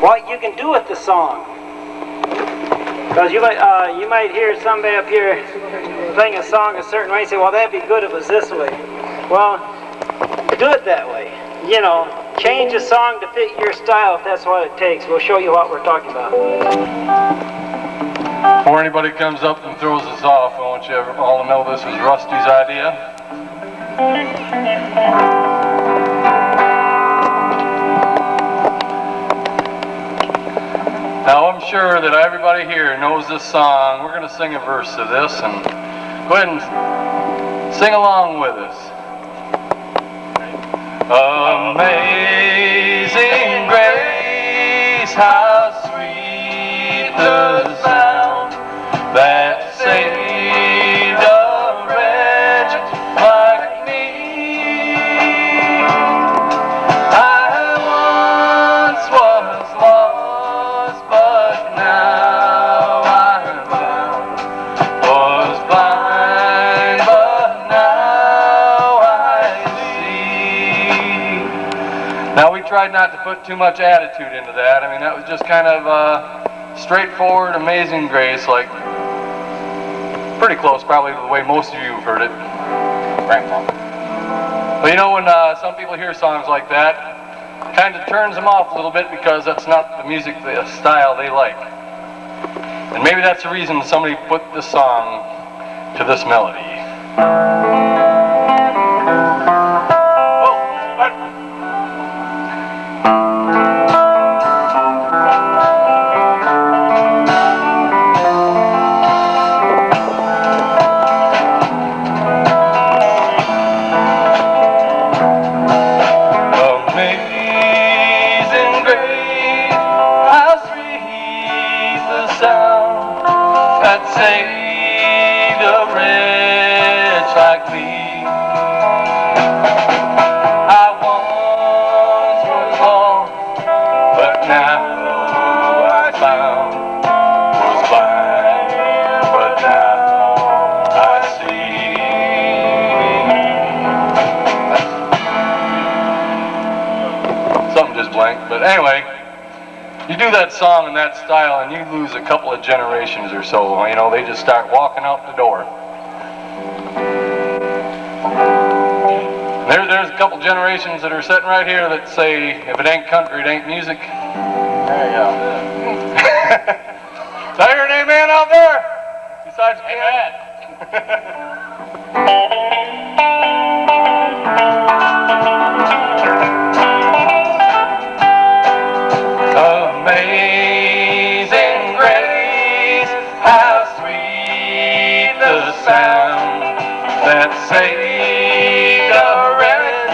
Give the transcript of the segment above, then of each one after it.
what you can do with the song. Because you might hear somebody up here playing a song a certain way and say, well, that'd be good if it was this way. Well, do it that way. You know, change the song to fit your style if that's what it takes. We'll show you what we're talking about. Before anybody comes up and throws us off, I want you all to know this is Rusty's idea. Now I'm sure that everybody here knows this song. We're going to sing a verse of this, and go ahead and sing along with us. Amazing grace, how sweet the sound that saved a wretch like me. I once was lost, but now I'm found. Was blind, but now I see. Now we tried not to put too much attitude into that. I mean, that was just kind of straightforward, amazing grace, like pretty close probably to the way most of you have heard it. But you know, when some people hear songs like that, it kind of turns them off a little bit because that's not the music, the style they like. And maybe that's the reason somebody put this song to this melody. Saved a wretch like me. I once was lost, but now I found. Was blind, but now I see. Something just blanked, but anyway. You do that song in that style and you lose a couple of generations or so. You know, they just start walking out the door. There's a couple generations that are sitting right here that say, if it ain't country, it ain't music. There you go. Is that your name, man, out there? Besides Ken? Amazing grace, how sweet the sound that saved a wretch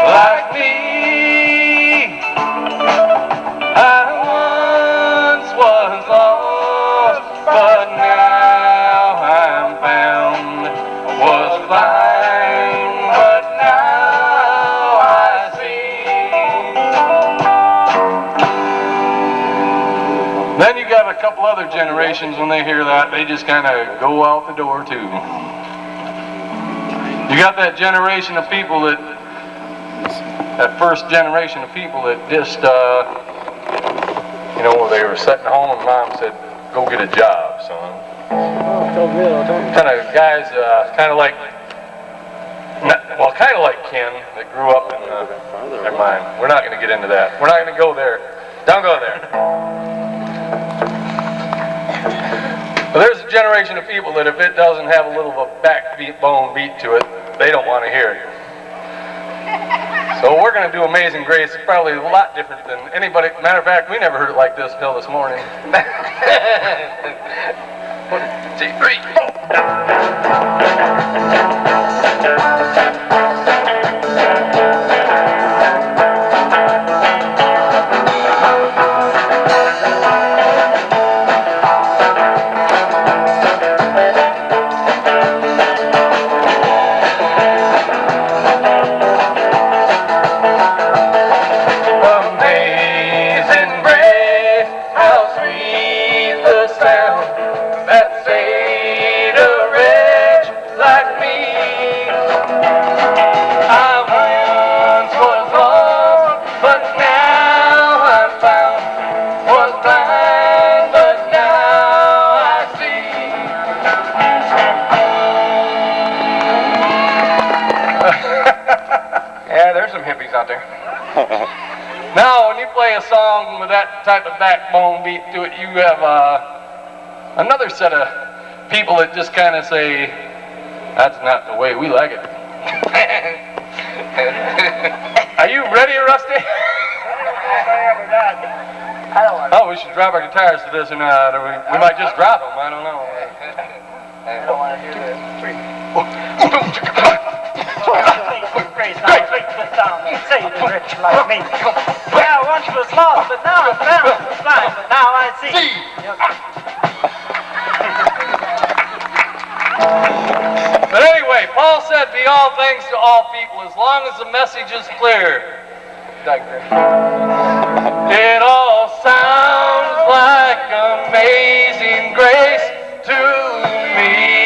like me. I once was lost, but now I'm found. Was blind, but now I see. Then you got a couple other generations, when they hear that, they just kind of go out the door too. You got that generation of people that first generation of people that just, you know, they were sitting home and mom said, go get a job, son. Kind of guys, kind of like Ken, that grew up in, never mind, we're not going to get into that. We're not going to go there. Don't go there. But there's a generation of people that if it doesn't have a little of a backbone beat to it, they don't want to hear it. So we're going to do Amazing Grace. It's probably a lot different than anybody. Matter of fact, we never heard it like this until this morning. 1, 2, 3, 4. play a song with that type of backbone beat to it, you have another set of people that just kind of say, that's not the way we like it. Are you ready, Rusty? Oh, we should drop our guitars to this or not. Or we might just drop them. I don't know. I don't want to do this. Praise now, break the sound, say the rich like me. Yeah, once was lost, but now I'm found. Blind, but now I see. But anyway, Paul said, be all things to all people, as long as the message is clear. It all sounds like amazing grace to me.